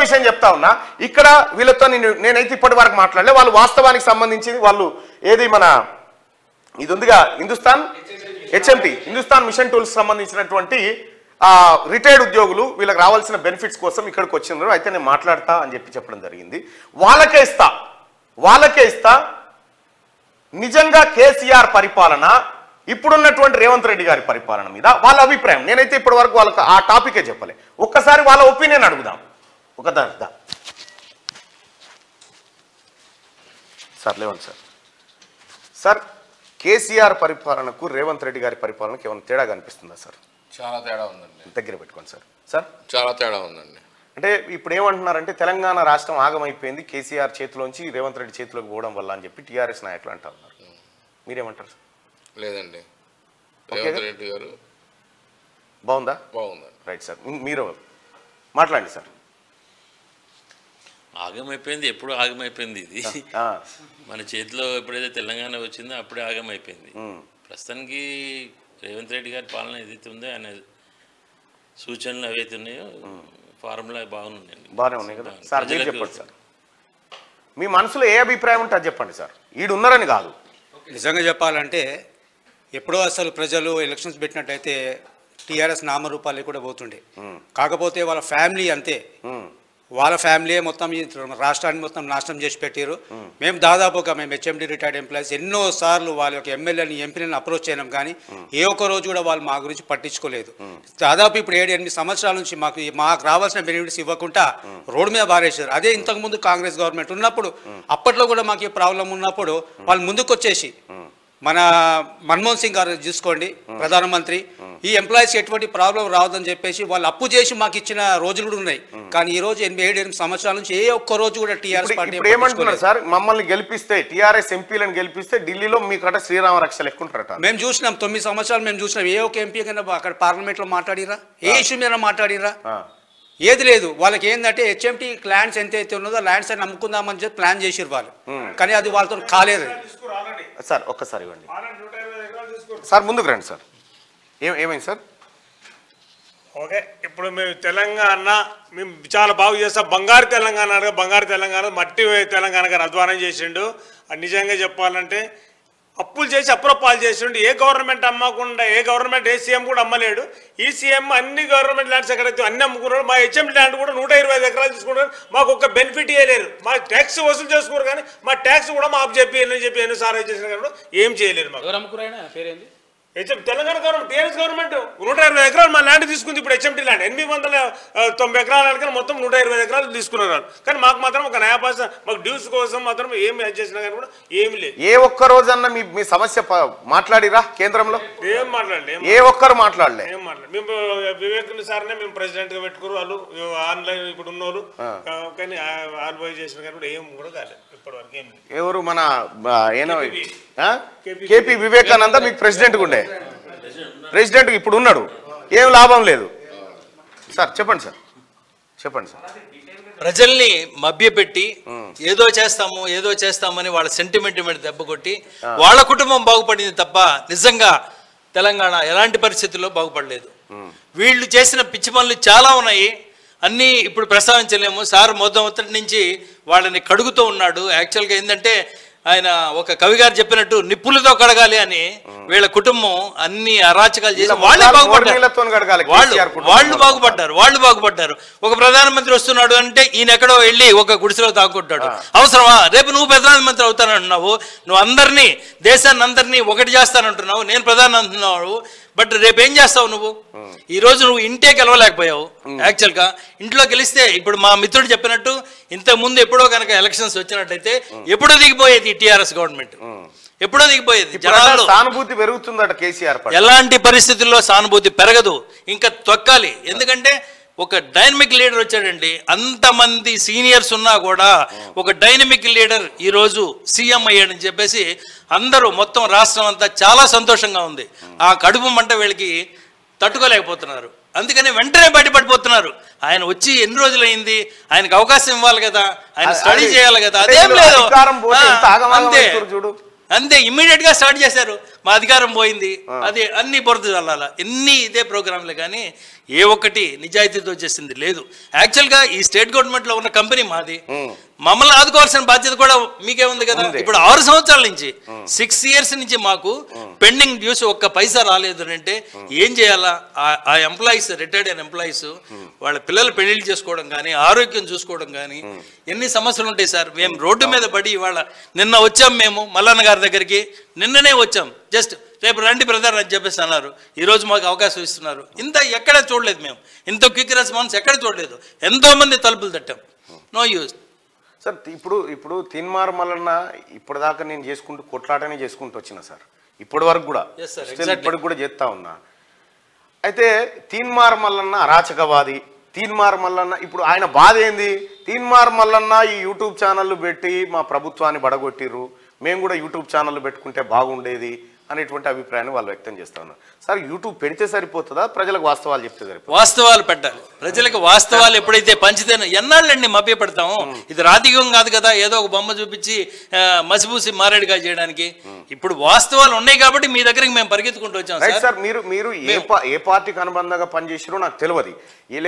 విషయం చెప్తా ఉన్నా, ఇక్కడ వీళ్ళతో నేనైతే ఇప్పటి వరకు మాట్లాడలే. వాళ్ళు వాస్తవానికి సంబంధించింది వాళ్ళు ఏది మన ఇది ఉందిగా HMT హిందుస్థాన్ మిషన్ టూల్స్ సంబంధించినటువంటి రిటైర్డ్ ఉద్యోగులు వీళ్ళకి రావాల్సిన బెనిఫిట్స్ కోసం ఇక్కడికి వచ్చినారు. అయితే నేను మాట్లాడతా అని చెప్పడం జరిగింది. వాళ్ళకే ఇస్తా. నిజంగా కేసీఆర్ పరిపాలన ఇప్పుడున్నటువంటి రేవంత్ రెడ్డి గారి పరిపాలన మీద వాళ్ళ అభిప్రాయం నేనైతే ఇప్పటి వరకు వాళ్ళకి ఆ టాపికే చెప్పలే. ఒక్కసారి వాళ్ళ ఒపీనియన్ అడుగుదాం. సార్ లేవండి సార్ కేసీఆర్ పరిపాలనకు రేవంత్ రెడ్డి గారి పరిపాలనకు ఏమైనా తేడా కనిపిస్తుందా సార్? చాలా తేడా ఉందండి. దగ్గర పెట్టుకోండి సార్. చాలా తేడా ఉందండి. అంటే ఇప్పుడు ఏమంటున్నారంటే తెలంగాణ రాష్ట్రం ఆగమైపోయింది కేసీఆర్ చేతిలోంచి రేవంత్ రెడ్డి చేతిలోకి పోవడం వల్ల అని చెప్పి టీఆర్ఎస్ నాయకులు అంటున్నారు. మీరేమంటారు సార్? లేదండి, రేవంత్ రెడ్డి గారు బాగుందా? బాగుందండి. రైట్ సార్, మీరు మాట్లాడండి సార్. ఆగమైపోయింది, ఎప్పుడు ఆగమైపోయింది. ఇది మన చేతిలో ఎప్పుడైతే తెలంగాణ వచ్చిందో అప్పుడే ఆగమైపోయింది. ప్రస్తుతానికి రేవంత్ రెడ్డి గారి పాలన ఏదైతే ఉందో ఆయన సూచనలు ఏవైతే ఉన్నాయో ఫార్ములా బాగానే ఉన్నాయి కదా సార్. చెప్పండి సార్, మీ మనసులో ఏ అభిప్రాయం ఉంటే అది చెప్పండి సార్. ఈడున్నారని కాదు, నిజంగా చెప్పాలంటే ఎప్పుడో అసలు ప్రజలు ఎలక్షన్స్ పెట్టినట్టయితే టీఆర్ఎస్ నామరూపాలు కూడా పోతుండే. కాకపోతే వాళ్ళ ఫ్యామిలీ అంతే, వాళ్ళ ఫ్యామిలీ మొత్తం ఈ రాష్ట్రాన్ని మొత్తం నాశనం చేసి పెట్టారు. మేము దాదాపుగా HMD రిటైర్డ్ ఎంప్లాయీస్ ఎన్నో సార్లు వాళ్ళ యొక్క ఎమ్మెల్యేని ఎంపీని అప్రోచ్ అయినాం, కానీ ఏ ఒక్క రోజు కూడా వాళ్ళు మా గురించి పట్టించుకోలేదు. దాదాపు ఇప్పుడు 7-8 సంవత్సరాల నుంచి మాకు రావాల్సిన బెనిఫిట్స్ ఇవ్వకుండా రోడ్డు మీద బారేశారు. అదే ఇంతకుముందు కాంగ్రెస్ గవర్నమెంట్ ఉన్నప్పుడు, అప్పట్లో కూడా మాకు ఈ ప్రాబ్లం ఉన్నప్పుడు వాళ్ళు ముందుకు వచ్చేసి మన మన్మోహన్ సింగ్ గారు చూసుకోండి ప్రధానమంత్రి, ఈ ఎంప్లాయీస్ ఎటువంటి ప్రాబ్లం రావద్దని చెప్పేసి వాళ్ళు అప్పు చేసి మాకు ఇచ్చిన రోజులు కూడా ఉన్నాయి. కానీ ఈ రోజు 8-7 సంవత్సరాల నుంచి ఏ ఒక్క రోజు కూడా టీఆర్ఎస్ పార్టీ ఏమంటున్నారు సార్? మమ్మల్ని గెలిపిస్తే టీఆర్ఎస్ ఎంపీలను గెలిపిస్తే ఢిల్లీలో మీకట శ్రీరామ రక్ష లెక్కుంటారట. మేము చూసినాం 9 సంవత్సరాలు మేము చూసినాం. ఏ ఒక్క ఎంపీ కన్నా అక్కడ పార్లమెంట్ లో మాట్లాడిరా? ఏ ఇష్యూ మీద మాట్లాడిరా? ఏది లేదు. వాళ్ళకి ఏంటంటే HMT ల్యాండ్స్ ఎంతైతే ఉన్నదో ల్యాండ్స్ అని అమ్ముకుందామని చెప్పి ప్లాన్ చేసిరు వాళ్ళు, కానీ అది వాళ్ళతో కాలేదు. సార్ ఒక్కసారి ఇవ్వండి సార్, ముందుకు రండి సార్. ఏమైంది సార్? ఓకే, ఇప్పుడు మేము తెలంగాణ మేము చాలా బాగు చేస్తాం. బంగారు తెలంగాణ మట్టి తెలంగాణ గారు అధ్వానం చేసిండు. అది నిజంగా చెప్పాలంటే అప్పులు చేసి అప్రూపాలు చేసిండు. ఏ గవర్నమెంట్ అమ్మకుండా ఏ సీఎం కూడా అమ్మలేడు. ఈ సీఎం అన్ని గవర్నమెంట్ ల్యాండ్స్ ఎక్కడైతే అన్ని అమ్ముకున్నాడు. మా HMT ల్యాండ్ కూడా 125 ఎకరాలు తీసుకున్నారు. మాకు ఒక్క బెనిఫిట్ ఇవ్వలేరు. మా ట్యాక్స్ వసూలు చేసుకున్నారు, కానీ మా ట్యాక్స్ కూడా మాకు చెప్పి ఎన్నిసార్లు చేసిన కానీ ఏం చేయలేరు. మాకు తెలంగాణ గవర్నమెంట్ టీఆర్ఎస్ గవర్నమెంట్ 120 ఎకరాలు మా ల్యాండ్ తీసుకుంది. ఇప్పుడు HMT ల్యాండ్ 890 ఎకరాల మొత్తం 120 ఎకరాలు తీసుకున్నారు. కానీ మాకు మాత్రం ఒక న్యాయ పాస మాకు డ్యూస్ కోసం మాత్రం ఏమి చేసినా కానీ కూడా ఏమి లేదు. ఏ ఒక్క రోజన్నా మీ సమస్య మాట్లాడిరా కేంద్రంలో? ఏం మాట్లాడలే, ఏ ఒక్కరు మాట్లాడలే. మేము వివేక్ సార్నే మేము ప్రెసిడెంట్ గా పెట్టుకున్నారు. వాళ్ళు ఆన్లైన్ ఇప్పుడు ఉన్నోళ్ళు, కానీ ఆల్వై చేసిన కానీ కూడా ఏం కూడా కాలేదు ఇప్పటి వరకు. ఏం ఎవరు మన KP వివేకానంద మీకు ప్రెసిడెంట్ ఉండే, ప్రెసిడెంట్ ఇప్పుడు ఉన్నాడు, ఏం లాభం లేదు. సార్ చెప్పండి సార్. ప్రజల్ని మభ్యపెట్టి ఏదో చేస్తామని వాళ్ళ సెంటిమెంట్ మీద దెబ్బ కొట్టి వాళ్ళ కుటుంబం బాగుపడింది తప్ప నిజంగా తెలంగాణ ఎలాంటి పరిస్థితుల్లో బాగుపడలేదు. వీళ్ళు చేసిన పిచ్చి పనులు చాలా ఉన్నాయి, అన్నీ ఇప్పుడు ప్రస్తావించలేము. సార్ మొదటి నుంచి వాళ్ళని కడుగుతూ ఉన్నాడు. యాక్చువల్గా ఏంటంటే ఆయన ఒక కవి గారు చెప్పినట్టు నిప్పులతో కడగాలి అని వీళ్ళ కుటుంబం అన్ని అరాచకాలు చేసి వాళ్ళు బాగుపడ్డారు. ఒక ప్రధానమంత్రి వస్తున్నాడు అంటే ఈయన ఎక్కడో వెళ్ళి ఒక గుడిసెలో తాగుకుంటాడు. అవసరమా? రేపు నువ్వు ప్రధానమంత్రి అవుతానంటున్నావు, నువ్వు అందరినీ దేశాన్ని అందరినీ ఒకటి చేస్తానంటున్నావు, నేను ప్రధాని అంటున్నావు. బట్ రేపేం చేస్తావు నువ్వు? ఈ రోజు నువ్వు ఇంటే గెలవలేకపోయావు. యాక్చువల్గా ఇంట్లో గెలిస్తే ఇప్పుడు మా మిత్రుడు చెప్పినట్టు ఇంతకు ముందు ఎప్పుడో కనుక ఎలక్షన్స్ వచ్చినట్టయితే ఎప్పుడో దిగిపోయేది టీఆర్ఎస్ గవర్నమెంట్, ఎప్పుడో దిగిపోయేది. జనాల్లో సానుభూతి పెరుగుతుందట కేసీఆర్. ఎలాంటి పరిస్థితుల్లో సానుభూతి పెరగదు, ఇంకా తొక్కాలి. ఎందుకంటే ఒక డైనమిక్ లీడర్ వచ్చాడండి. అంతమంది సీనియర్స్ ఉన్నా కూడా ఒక డైనమిక్ లీడర్ ఈరోజు సీఎం అయ్యాడని చెప్పేసి అందరూ మొత్తం రాష్ట్రం అంతా చాలా సంతోషంగా ఉంది. ఆ కడుపు మంట వీళ్ళకి తట్టుకోలేకపోతున్నారు, అందుకని వెంటనే బయటపడిపోతున్నారు. ఆయన వచ్చి ఎన్ని రోజులైంది, ఆయనకు అవకాశం ఇవ్వాలి కదా, ఆయన స్టడీ చేయాలి కదా, అదేం లేదు. అంతే ఇమ్మీడియట్ గా స్టార్ట్ చేశారు. మా అధికారం పోయింది, అది అన్ని బురద చల్లాల, ఎన్ని ఇదే ప్రోగ్రాంలే కానీ ఏ ఒక్కటి నిజాయితీతో చేసింది లేదు. యాక్చువల్గా ఈ స్టేట్ గవర్నమెంట్లో ఉన్న కంపెనీ మాది, మమ్మల్ని ఆదుకోవాల్సిన బాధ్యత కూడా మీకే ఉంది కదా. ఇప్పుడు 6 సంవత్సరాల నుంచి 6 years నుంచి మాకు పెండింగ్ డ్యూస్ ఒక్క పైసా రాలేదు అంటే ఏం చేయాలా? ఆ ఎంప్లాయీస్, రిటైర్డ్ అయిన ఎంప్లాయీస్ వాళ్ళ పిల్లలు పెళ్లిళ్ళు చేసుకోవడం కానీ, ఆరోగ్యం చూసుకోవడం కానీ ఎన్ని సమస్యలు ఉంటాయి సార్. మేము రోడ్డు మీద పడి ఇవాళ నిన్న వచ్చాం, మేము మల్లన్న గారి దగ్గరికి నిన్ననే వచ్చాం, జస్ట్ రేపు రండి బ్రదర్ అని చెప్పేసి అన్నారు. ఈరోజు మాకు అవకాశం ఇస్తున్నారు. ఇంత ఎక్కడ చూడలేదు మేము, ఇంత క్విక్ రెస్పాన్స్ ఎక్కడ చూడలేదు. ఎంతోమంది తలుపులు తట్టాం, నో యూజ్. సార్ ఇప్పుడు తీన్మార్ మల్లన్న ఇప్పటిదాకా నేను చేసుకుంటూ కొట్లాటనే చేసుకుంటూ వచ్చిన సార్, ఇప్పటి వరకు కూడా ఇప్పటికి కూడా చేస్తా ఉన్నా. అయితే తీన్మార్ మల్లన్న అరాచకవాది, తీన్మార్ మల్లన్న ఇప్పుడు ఆయన బాధ ఏంది? తీన్మార్ మల్లన్న ఈ యూట్యూబ్ ఛానళ్ళు పెట్టి మా ప్రభుత్వాన్ని బడగొట్టిర్రు, మేము కూడా యూట్యూబ్ ఛానళ్ళు పెట్టుకుంటే బాగుండేది అనేటువంటి అభిప్రాయాన్ని వాళ్ళు వ్యక్తం చేస్తా ఉన్నారు. సార్ యూట్యూబ్ పెడితే సరిపోతుందా, ప్రజలకు వాస్తవాలు చెప్తే సరిపోతుందా? వాస్తవాలు పెట్టాలి. ప్రజలకు వాస్తవాలు ఎప్పుడైతే పంచితేనో ఎన్నాళ్ళండి మభ్య పెడతాము. ఇది రాజకీయం కాదు కదా, ఏదో ఒక బొమ్మ చూపించి మసిపూసి మారేడుగా చేయడానికి. ఇప్పుడు వాస్తవాలు ఉన్నాయి కాబట్టి మీ దగ్గరికి మేము పరిగెత్తుకుంటూ వచ్చాం సార్. మీరు ఏ పార్టీకి అనుబంధంగా పనిచేసిరో నాకు తెలియదు,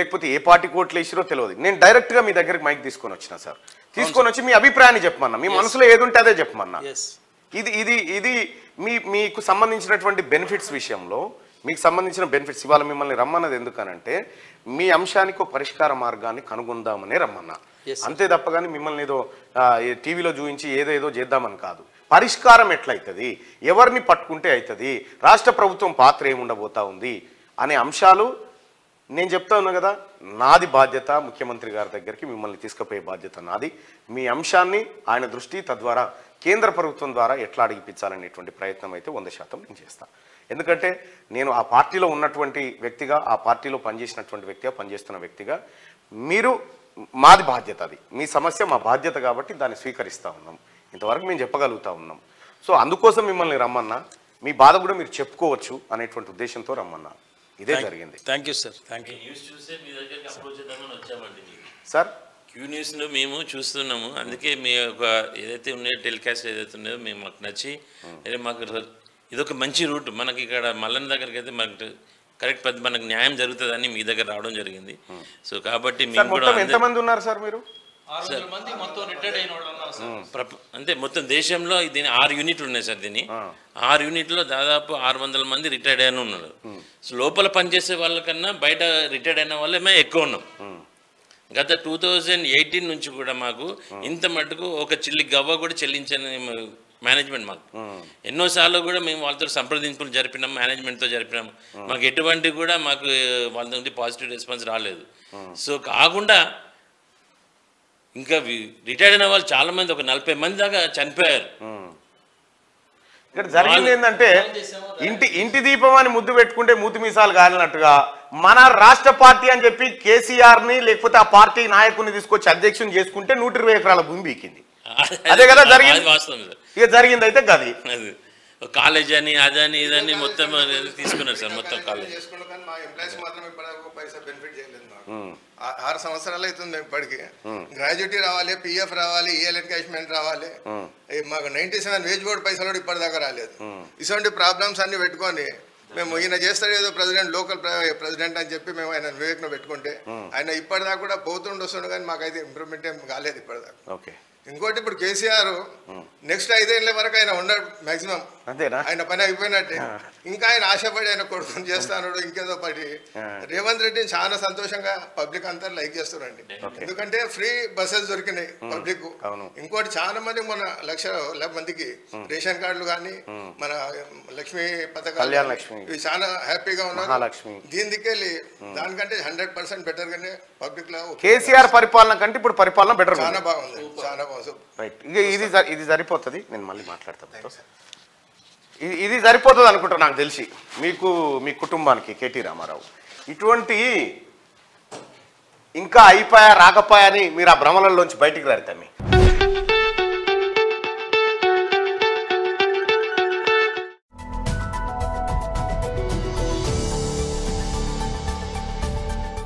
లేకపోతే ఏ పార్టీ కోట్లు వేసిరో తెలియదు. నేను డైరెక్ట్ గా మీ దగ్గరికి మైక్ తీసుకొని వచ్చిన సార్, తీసుకొని వచ్చి మీ అభిప్రాయాన్ని చెప్పమన్నా, మీ మనసులో ఏది ఉంటే అదే చెప్పమన్నా. ఇది మీకు సంబంధించినటువంటి బెనిఫిట్స్ విషయంలో, మీకు సంబంధించిన బెనిఫిట్స్ ఇవాళ మిమ్మల్ని రమ్మన్నది ఎందుకనంటే మీ అంశానికి ఒక పరిష్కార మార్గాన్ని కనుగొందామనే రమ్మన్నా, అంతే తప్పగాని మిమ్మల్ని ఏదో టీవీలో చూపించి ఏదో చేద్దామని కాదు. పరిష్కారం ఎట్లయితుంది, ఎవరిని పట్టుకుంటే అవుతుంది, రాష్ట్ర ప్రభుత్వం పాత్ర ఏముండబోతా ఉంది అనే అంశాలు నేను చెప్తా ఉన్నా కదా. నాది బాధ్యత, ముఖ్యమంత్రి గారి దగ్గరికి మిమ్మల్ని తీసుకుపోయే బాధ్యత నాది. మీ అంశాన్ని ఆయన దృష్టి, తద్వారా కేంద్ర ప్రభుత్వం ద్వారా ఎట్లా అడిగిపించాలనేటువంటి ప్రయత్నం అయితే 100% నేను చేస్తాను. ఎందుకంటే నేను ఆ పార్టీలో ఉన్నటువంటి వ్యక్తిగా, ఆ పార్టీలో పనిచేసినటువంటి వ్యక్తిగా, పనిచేస్తున్న వ్యక్తిగా, మీరు మాది బాధ్యత, అది మీ సమస్య మా బాధ్యత కాబట్టి దాన్ని స్వీకరిస్తూ ఉన్నాం. ఇంతవరకు మేము చెప్పగలుగుతా ఉన్నాం. సో అందుకోసం మిమ్మల్ని రమ్మన్నా, మీ బాధ కూడా మీరు చెప్పుకోవచ్చు అనేటువంటి ఉద్దేశంతో రమ్మన్నా. ఇదే జరిగింది. Thank you sir. Thank you. News చూసే మీ దగ్గరికి అప్రోచ్ చేద్దామని వచ్చామండి సార్. క్యూ న్యూస్లో మేము చూస్తున్నాము, అందుకే మీ ఒక ఏదైతే ఉన్నాయో టెలికాస్ట్ ఏదైతే ఉన్నాయో మేము మాకు నచ్చి, మాకు ఇదొక మంచి రూట్, మనకి ఇక్కడ మల్లన్న దగ్గరికి అయితే మనకు కరెక్ట్ మనకు న్యాయం జరుగుతుందని మీ దగ్గర రావడం జరిగింది. సో కాబట్టి మేము కూడా ఎంతమంది ఉన్నారు సార్ మీరు? 600 మంది మొత్తం రిటైర్డ్ అయిన వాళ్ళు అంటే మొత్తం దేశంలో దీని 6 యూనిట్లు ఉన్నాయి సార్. దీని 6 యూనిట్లో దాదాపు 600 మంది రిటైర్డ్ అయిన ఉన్నారు. సో లోపల పనిచేసే వాళ్ళకన్నా బయట రిటైర్డ్ అయిన వాళ్ళే ఎక్కువ ఉన్నాం. గత 2018 నుంచి కూడా మాకు ఇంత మటుకు ఒక చిల్లి గవ్వ కూడా చెల్లించని మేనేజ్మెంట్ మాకు. ఎన్నోసార్లు కూడా మేము వాళ్ళతో సంప్రదింపులు జరిపినాం, మేనేజ్మెంట్తో జరిపినాము. మాకు ఎటువంటి కూడా మాకు వాళ్ళ నుండి పాజిటివ్ రెస్పాన్స్ రాలేదు. సో కాకుండా ఇంకా రిటైర్డ్ అయిన వాళ్ళు చాలా మంది, ఒక 40 మంది దాకా చనిపోయారు. ఇక్కడ జరిగింది ఏంటంటే ఇంటి దీపం అని ముద్దు పెట్టుకుంటే మూతి మీసాలు కాలినట్టుగా మన రాష్ట్ర పార్టీ అని చెప్పి కేసీఆర్ని లేకపోతే ఆ పార్టీ నాయకుడిని తీసుకొచ్చి అధ్యక్షుని చేసుకుంటే 120 ఎకరాల భూమి బీకింది. అదే కదా జరిగింది. ఇక జరిగింది అయితే గది కాలేజ్ అని అదని ఇదని మొత్తం తీసుకున్నారు సార్. మొత్తం కాలేజ్ 6 సంవత్సరాలు అవుతుంది. ఇప్పటికి గ్రాడ్యుయేటీ రావాలి, పిఎఫ్ రావాలి, ఈఎల్ ఎన్కాష్మెంట్ రావాలి. మాకు 97 వేజ్ బోర్డు పైసలు కూడా ఇప్పటిదాకా రాలేదు. ఇటువంటి ప్రాబ్లమ్స్ అన్ని పెట్టుకొని మేము ఈయన చేస్తాడు ఏదో ప్రెసిడెంట్, లోకల్ ప్రెసిడెంట్ అని చెప్పి మేము ఆయన వివేక్ను పెట్టుకుంటే ఆయన ఇప్పటిదాకా కూడా పోతుండి వస్తుండే, కానీ మాకైతే ఇంప్రూవ్మెంట్ ఏం కాలేదు ఇప్పటిదాకా. ఇంకోటి ఇప్పుడు కేసీఆర్ నెక్స్ట్ 5 ఏళ్ళ వరకు ఆయన ఉన్నాడు మాక్సిమం, ఆయన పని అయిపోయినట్టే. ఇంకా ఆయన ఆశపడి ఆయన కొడుకుని చేస్తాడు ఇంకేదో పడి. రేవంత్ రెడ్డిని చాలా సంతోషంగా పబ్లిక్ అంతా లైక్ చేస్తున్నారండి, ఎందుకంటే ఫ్రీ బస్సెస్ దొరికినాయి పబ్లిక్. ఇంకోటి చాలా మంది మన 1,00,000 మందికి రేషన్ కార్డులు కానీ మన లక్ష్మీ పథకాలు ఇవి చాలా హ్యాపీగా ఉన్నారు. దీని దిక్కెళ్ళి దానికంటే 100% బెటర్ గానే పబ్లిక్ లో కేసీఆర్ పరిపాలన కంటే ఇప్పుడు పరిపాలన బెటర్, చాలా బాగుంది, చాలా బాగుంది. రైట్, ఇది సరిపోతుంది. నేను మళ్ళీ మాట్లాడతాను. ఇది సరిపోతుంది అనుకుంటా నాకు తెలిసి మీ కుటుంబానికి కేటీ రామారావు. ఇటువంటి ఇంకా అయిపోయా రాకపోయా అని మీరు ఆ భ్రమలలోంచి బయటికి రారుతామి.